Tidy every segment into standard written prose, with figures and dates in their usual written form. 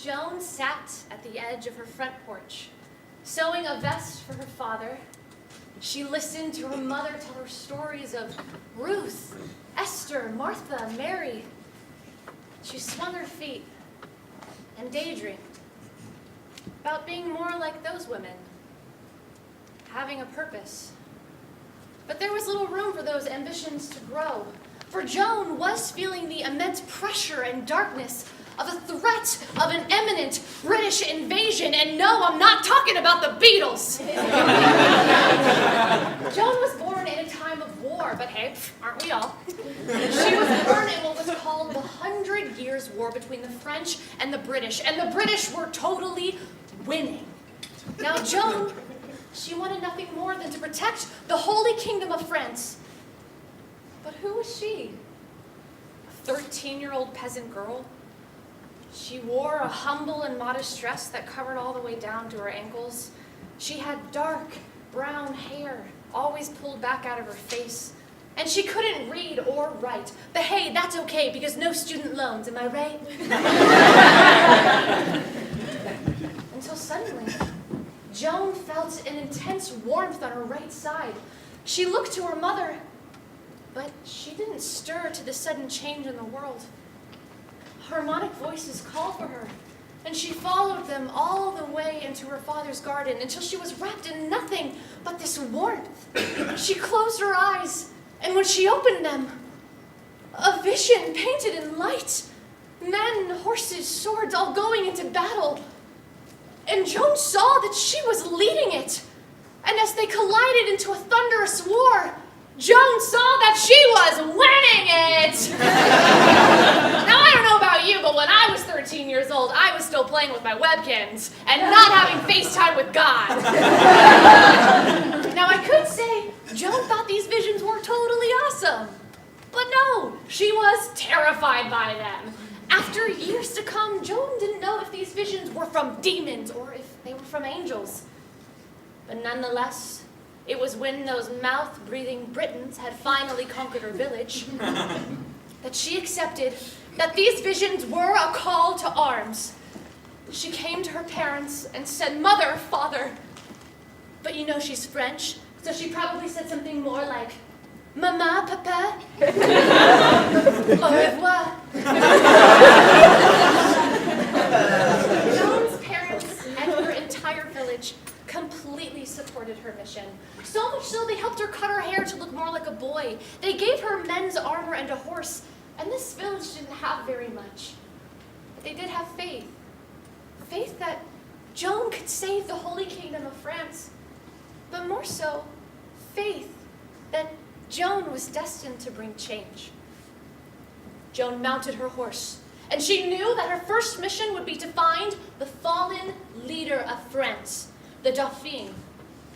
Joan sat at the edge of her front porch, sewing a vest for her father. She listened to her mother tell her stories of Ruth, Esther, Martha, Mary. She swung her feet and daydreamed about being more like those women, having a purpose. But there was little room for those ambitions to grow, for Joan was feeling the immense pressure and darkness of a threat of an imminent British invasion, and no, I'm not talking about the Beatles. Joan was born in a time of war, but hey, aren't we all? She was born in what was called the 100 Years' War between the French and the British, and the British were totally winning. Now Joan, she wanted nothing more than to protect the Holy Kingdom of France. But who was she? A 13-year-old peasant girl? She wore a humble and modest dress that covered all the way down to her ankles. She had dark brown hair, always pulled back out of her face. And she couldn't read or write. But hey, that's okay, because no student loans, am I right? Until suddenly, Joan felt an intense warmth on her right side. She looked to her mother, but she didn't stir to the sudden change in the world. Harmonic voices called for her, and she followed them all the way into her father's garden until she was wrapped in nothing but this warmth. She closed her eyes, and when she opened them, a vision painted in light. Men, horses, swords, all going into battle. And Joan saw that she was leading it. And as they collided into a thunderous war, Joan saw that she was winning it! Now, I don't know about you, but when I was 13 years old, I was still playing with my webkins and not having FaceTime with God. Now, I could say Joan thought these visions were totally awesome. But no, she was terrified by them. After years to come, Joan didn't know if these visions were from demons or if they were from angels. But nonetheless, it was when those mouth-breathing Britons had finally conquered her village that she accepted that these visions were a call to arms. She came to her parents and said, "Mother, Father," but you know she's French, so she probably said something more like, "Mama, Papa, au revoir." Joan's parents and her entire village completely supported her mission. So much so they helped her cut her hair to look more like a boy. They gave her men's armor and a horse, and this village didn't have very much. But they did have faith. Faith that Joan could save the Holy Kingdom of France. But more so, faith that Joan was destined to bring change. Joan mounted her horse, and she knew that her first mission would be to find the fallen leader of France, the Dauphin.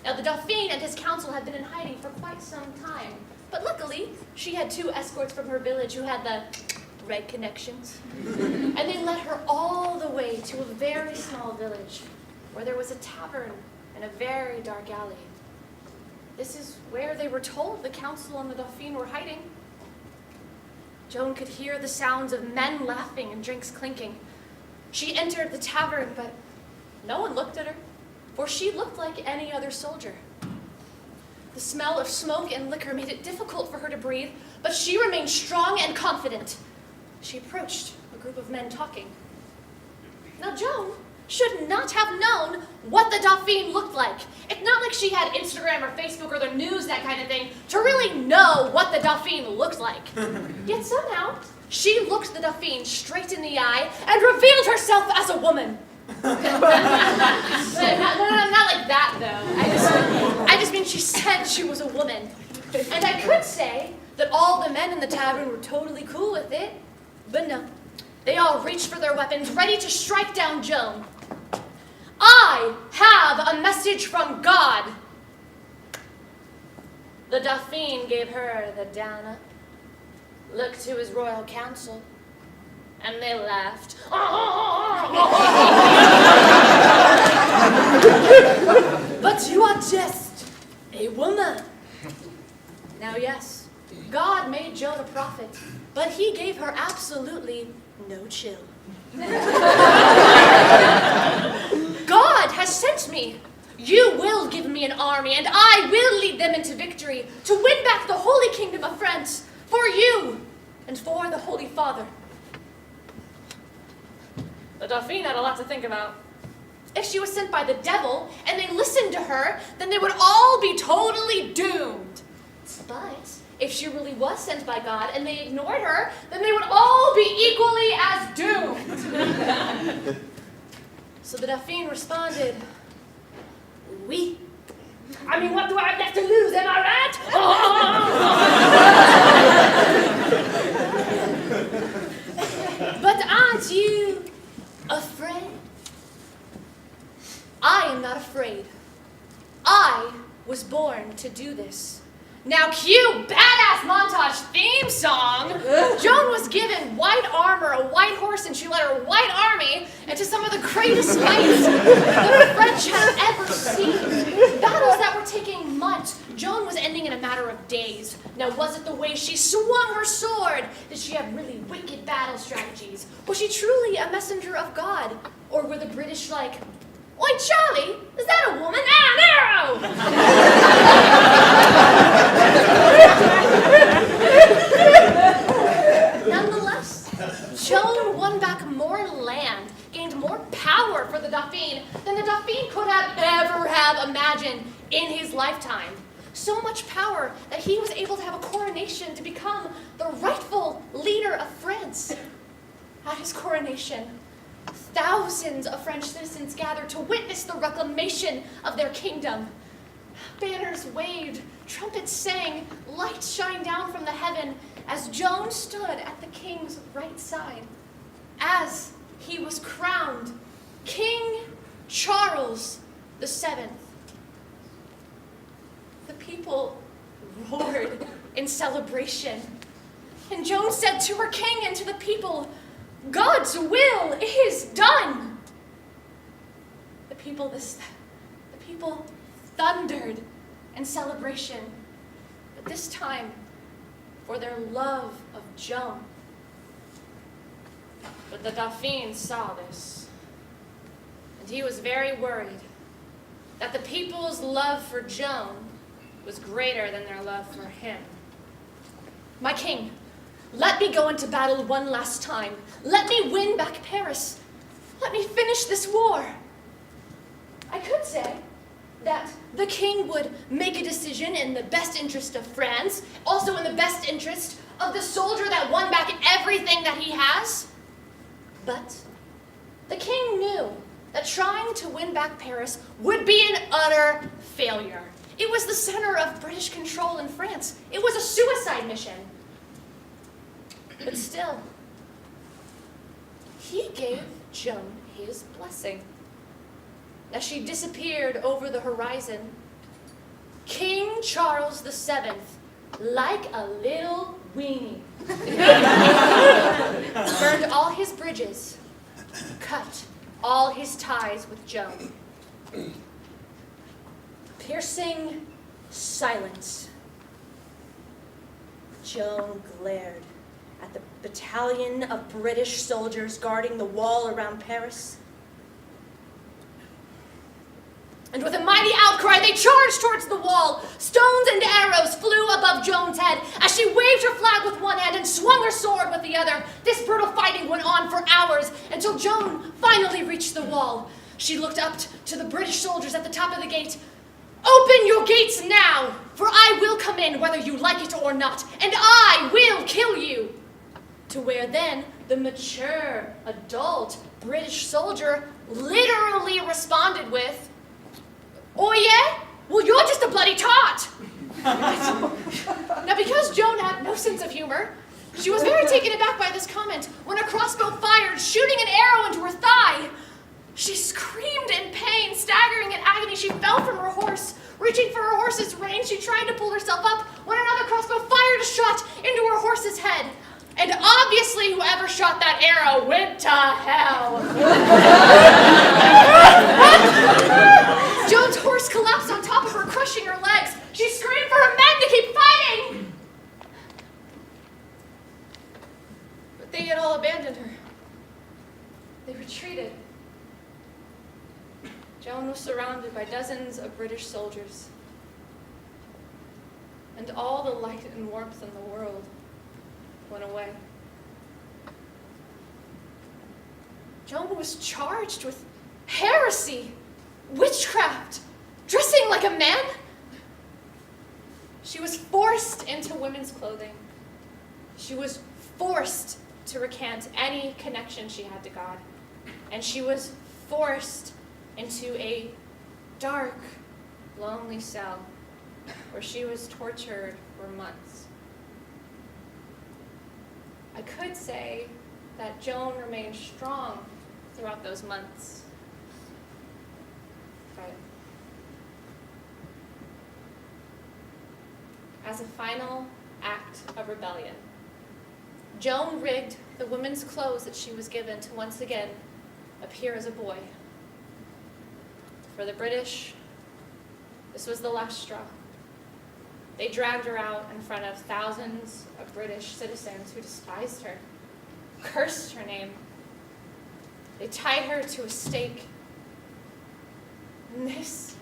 Now, the Dauphin and his council had been in hiding for quite some time, but luckily, she had 2 escorts from her village who had the right connections, and they led her all the way to a very small village where there was a tavern and a very dark alley. This is where they were told the council and the Dauphin were hiding. Joan could hear the sounds of men laughing and drinks clinking. She entered the tavern, but no one looked at her, for she looked like any other soldier. The smell of smoke and liquor made it difficult for her to breathe, but she remained strong and confident. She approached a group of men talking. Now, Joan should not have known what the Dauphin looked like. It's not like she had Instagram or Facebook or the news, that kind of thing, to really know what the Dauphin looked like. Yet somehow, she looked the Dauphin straight in the eye and revealed herself as a woman. not like that, though. I just mean she said she was a woman. And I could say that all the men in the tavern were totally cool with it, but no. They all reached for their weapons, ready to strike down Joan. "I have a message from God." The Dauphin gave her the down up, looked to his royal council, and they laughed. "But you are just a woman." Now, yes, God made Joan a prophet, but he gave her absolutely no chill. God has sent me. You will give me an army, and I will lead them into victory to win back the Holy Kingdom of France for you and for the Holy Father. The Dauphine had a lot to think about. If she was sent by the devil and they listened to her, then they would all be totally doomed. But if she really was sent by God and they ignored her, then they would all be equally as doomed. So the Dauphine responded, "Oui. I mean, what do I have left to lose, am I right?" But aren't you afraid? I am not afraid. I was born to do this. Now cue badass montage theme song. Joan was given white armor, a white horse, and she led her white army into some of the greatest fights the French had ever seen. Battles that were taking months. Joan was ending in a matter of days. Now, was it the way she swung her sword? Did she have really wicked battle strategies? Was she truly a messenger of God? Or were the British like, "Oi, Charlie, is that a woman? Ah, an arrow!" Nonetheless, Joan won back more land, gained more power for the Dauphine than the Dauphine could have ever imagined in his lifetime. So much power that he was able to have a coronation to become the rightful leader of France. At his coronation, thousands of French citizens gathered to witness the reclamation of their kingdom. Banners waved, trumpets sang, lights shined down from the heaven as Joan stood at the king's right side, as he was crowned King Charles VII. The people roared in celebration, and Joan said to her king and to the people, "God's will is done." The people thundered in celebration, but this time for their love of Joan. But the Dauphin saw this, and he was very worried that the people's love for Joan was greater than their love for him. "My king, let me go into battle one last time. Let me win back Paris. Let me finish this war." I could say that the king would make a decision in the best interest of France, also in the best interest of the soldier that won back everything that he has. But the king knew that trying to win back Paris would be an utter failure. It was the center of British control in France. It was a suicide mission. But still, he gave Joan his blessing. As she disappeared over the horizon, King Charles VII, like a little weenie, burned all his bridges, cut all his ties with Joan. Piercing silence. Joan glared at the battalion of British soldiers guarding the wall around Paris. And with a mighty outcry, they charged towards the wall. Stones and arrows flew above Joan's head as she waved her flag with one hand and swung her sword with the other. This brutal fighting went on for hours until Joan finally reached the wall. She looked up to the British soldiers at the top of the gate. "Open your gates now, for I will come in whether you like it or not, and I will kill you." To where then the mature, adult British soldier literally responded with, "Oh yeah? Well, you're just a bloody tot." Now, because Joan had no sense of humor, she was very taken aback by this comment. When a crossbow fired, shooting an arrow into her thigh, she screamed in pain, staggering in agony. She fell from her horse. Reaching for her horse's rein, she tried to pull herself up when another crossbow fired a shot into her horse's head. And obviously, whoever shot that arrow went to hell. Joan's horse collapsed on top of her, crushing her legs. She screamed for her men to keep fighting. But they had all abandoned her. They retreated surrounded by dozens of British soldiers. And all the light and warmth in the world went away. Joan was charged with heresy, witchcraft, dressing like a man. She was forced into women's clothing. She was forced to recant any connection she had to God. And she was forced into a dark, lonely cell where she was tortured for months. I could say that Joan remained strong throughout those months. But as a final act of rebellion, Joan rigged the women's clothes that she was given to once again appear as a boy. For the British, this was the last straw. They dragged her out in front of thousands of British citizens who despised her, cursed her name. They tied her to a stake. And this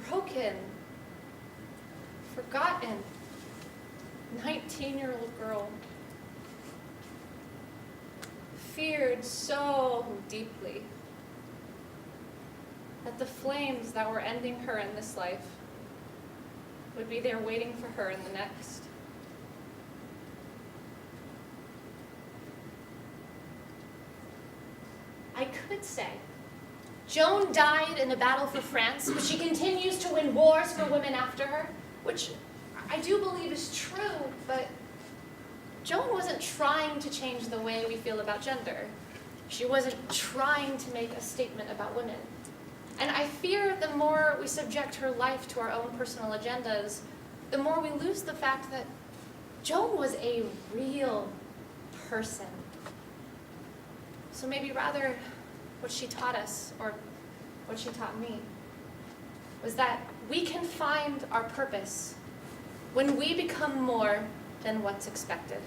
broken, forgotten 19-year-old girl feared so deeply that the flames that were ending her in this life would be there waiting for her in the next. I could say Joan died in the battle for France, but she continues to win wars for women after her, which I do believe is true, but Joan wasn't trying to change the way we feel about gender. She wasn't trying to make a statement about women. And I fear the more we subject her life to our own personal agendas, the more we lose the fact that Joan was a real person. So maybe rather what she taught us, or what she taught me, was that we can find our purpose when we become more than what's expected.